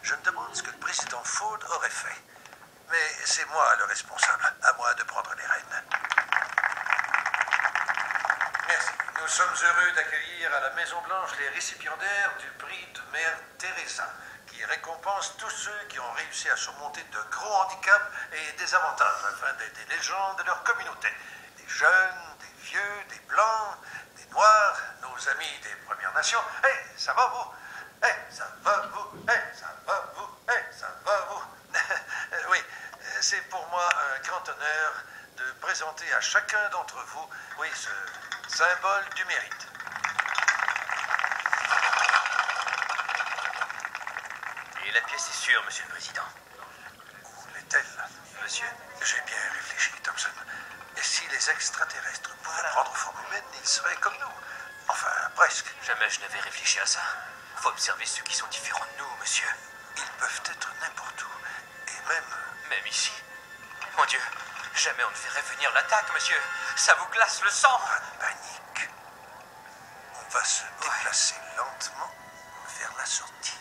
je me demande ce que le président Ford aurait fait. Mais c'est moi le responsable. À moi de prendre les rênes. Merci. Nous sommes heureux d'accueillir à la Maison-Blanche les récipiendaires du prix de Mère Teresa, qui récompense tous ceux qui ont réussi à surmonter de gros handicaps et désavantages afin d'aider les gens de leur communauté. Des jeunes, des vieux, des blancs, des noirs, nos amis des Premières Nations. Hey, ça va vous? Hey, ça va vous? Hey, ça va vous? Hey, ça va vous? Oui, c'est pour moi un grand honneur de présenter à chacun d'entre vous, oui, ce symbole du mérite. Et la pièce est sûre, Monsieur le Président. Où l'est-elle? Monsieur? J'ai bien réfléchi, Thompson. Et si les extraterrestres pouvaient prendre forme humaine, ils seraient comme nous. Enfin, presque. Jamais je n'avais réfléchi à ça. Faut observer ceux qui sont différents de nous, monsieur. Ils peuvent être n'importe où. Et même... Même ici. Mon Dieu, jamais on ne ferait venir l'attaque, monsieur. Ça vous glace le sang. Pas de panique. On va se déplacer lentement vers la sortie.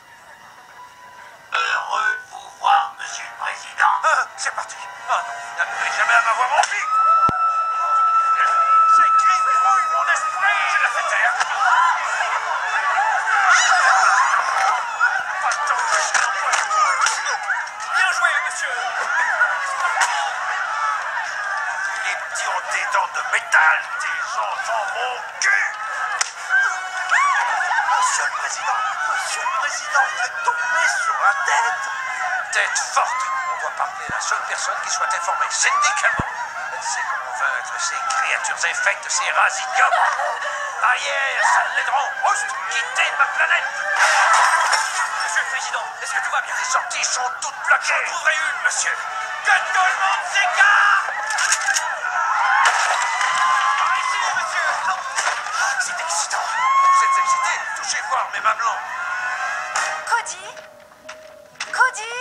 Heureux de vous voir, Monsieur le Président. Ah, c'est parti. Ah non, vous n'arriverez jamais à m'avoir envie. Ces cris brouillent mon esprit. Je la fais taire. Pas le temps que je l'envoie. Bien joué, monsieur. Les petits ont des dents de métal. Des enfants mon cul. Monsieur le Président, vous êtes tombé sur la tête. Tête forte. On doit parler à la seule personne qui soit informée. Cindy Campbell. Elle sait comment vaincre ces créatures infectes, ces rats ignobles. Arrière, sale laidron. Oust, quittez ma planète. Monsieur le Président, est-ce que tout va bien? Les sorties sont toutes bloquées. J'en trouverai une, monsieur. Que tout le monde s'écarte. Par ici, monsieur. C'est excitant. Vous êtes excité? Touchez voir mes mains blancs. Cody? Cody?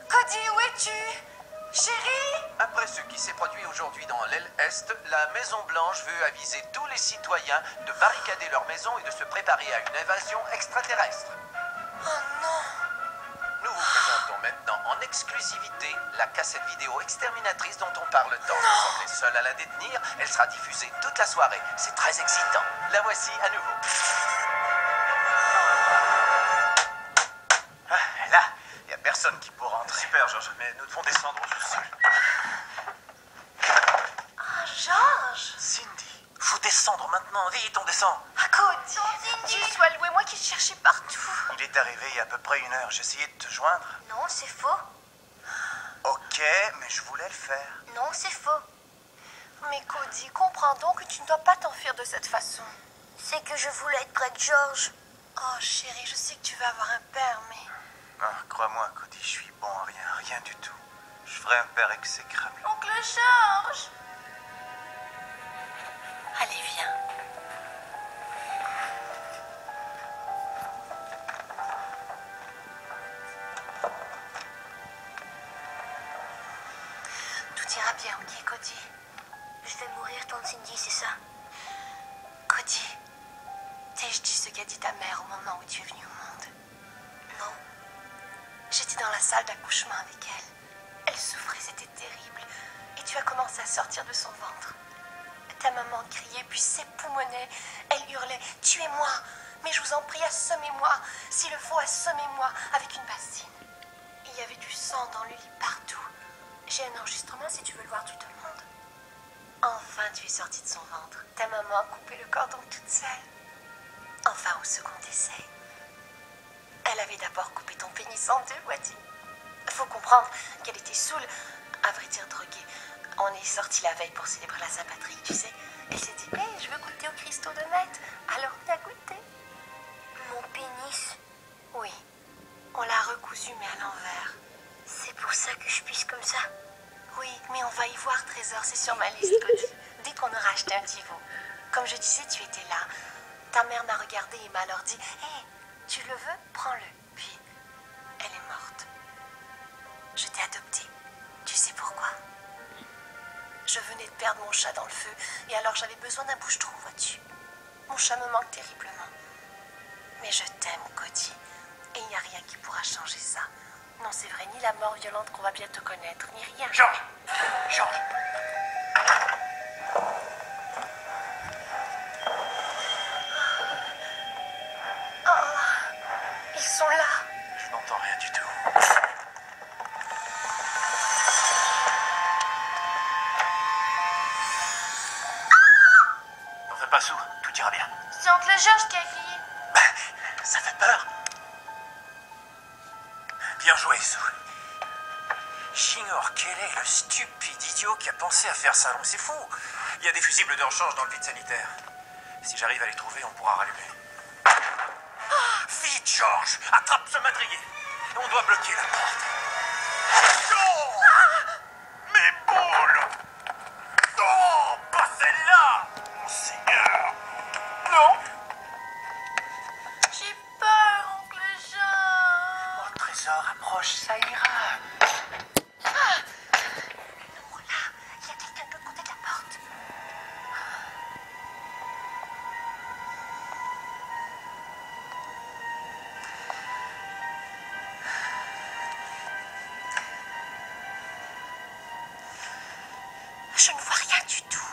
Cody, où es-tu? Chérie? Après ce qui s'est produit aujourd'hui dans l'aile Est, la Maison-Blanche veut aviser tous les citoyens de barricader leur maison et de se préparer à une invasion extraterrestre. Oh non! Nous vous présentons maintenant en exclusivité la cassette vidéo exterminatrice dont on parle tant. Nous sommes les seuls à la détenir. Elle sera diffusée toute la soirée. C'est très excitant. La voici à nouveau. Là, il n'y a personne qui pourra entrer. Super, Georges, mais nous devons descendre au sous-sol. Oh, Georges! Cindy, faut descendre maintenant. Vite, on descend. Ah, Cody! Tu sois loué, moi qui te cherchais partout. Il est arrivé il y a à peu près 1 heure. J'ai essayé de te joindre. Non, c'est faux. Ok, mais je voulais le faire. Non, c'est faux. Mais Cody, comprends donc que tu ne dois pas t'enfuir de cette façon. C'est que je voulais être près de Georges. Oh, chérie, je sais que tu vas avoir un père, mais... Ah, crois-moi, Cody, je suis bon à rien, rien du tout. Je ferai un père exécrable. Oncle Georges! Allez, viens. Tout ira bien, ok, Cody? Je vais mourir, tante Cindy, c'est ça? Cody, t'ai-je dit ce qu'a dit ta mère au moment où tu es venu au monde? Non. J'étais dans la salle d'accouchement avec elle. Elle souffrait, c'était terrible. Et tu as commencé à sortir de son ventre. Ta maman criait, puis s'époumonnait. Elle hurlait, « Tuez-moi! Mais je vous en prie, assommez-moi! S'il le faut, assommez-moi! » avec une bassine. Il y avait du sang dans le lit partout. J'ai un enregistrement si tu veux le voir tout le monde. Enfin, tu es sortie de son ventre. Ta maman a coupé le cordon toute seule. Enfin, au second essai. Elle avait d'abord coupé ton pénis en deux, vois-tu. Faut comprendre qu'elle était saoule, à vrai dire droguée. On est sortis la veille pour célébrer la Saint-Patrick, tu sais. Elle s'est dit, hey, je veux goûter au cristaux de maître. Alors on a goûté. Mon pénis? Oui. On l'a recousu, mais à l'envers. C'est pour ça que je pisse comme ça? Oui, mais on va y voir, Trésor, c'est sur ma liste, Cody. Dès qu'on aura acheté un petit veau. Comme je disais, tu étais là. Ta mère m'a regardé et m'a alors dit, hey, tu le veux? Prends-le. Puis, elle est morte. Je t'ai adopté. Tu sais pourquoi? Je venais de perdre mon chat dans le feu, et alors j'avais besoin d'un bouche-trou, vois-tu. Mon chat me manque terriblement. Mais je t'aime, Cody. Et il n'y a rien qui pourra changer ça. Non, c'est vrai, ni la mort violente qu'on va bientôt connaître, ni rien. Georges! Georges! Ils sont là. Je n'entends rien du tout. N'en fais pas sous, tout ira bien. C'est oncle Georges qui a crié. Ça fait peur. Bien joué, Sue. J'ignore quel est le stupide idiot qui a pensé à faire ça. Non, c'est fou. Il y a des fusibles de rechange dans le vide sanitaire. Si j'arrive à les trouver, on pourra rallumer. Vite, Georges! Attrape ce madrier. On doit bloquer la porte. Non! Mes boules! Non! Pas celle-là! Mon Seigneur! Non! J'ai peur, oncle Georges. Mon trésor approche, ça ira. Oh là, il y a quelqu'un de l'autre côté de la porte. Je ne vois rien du tout.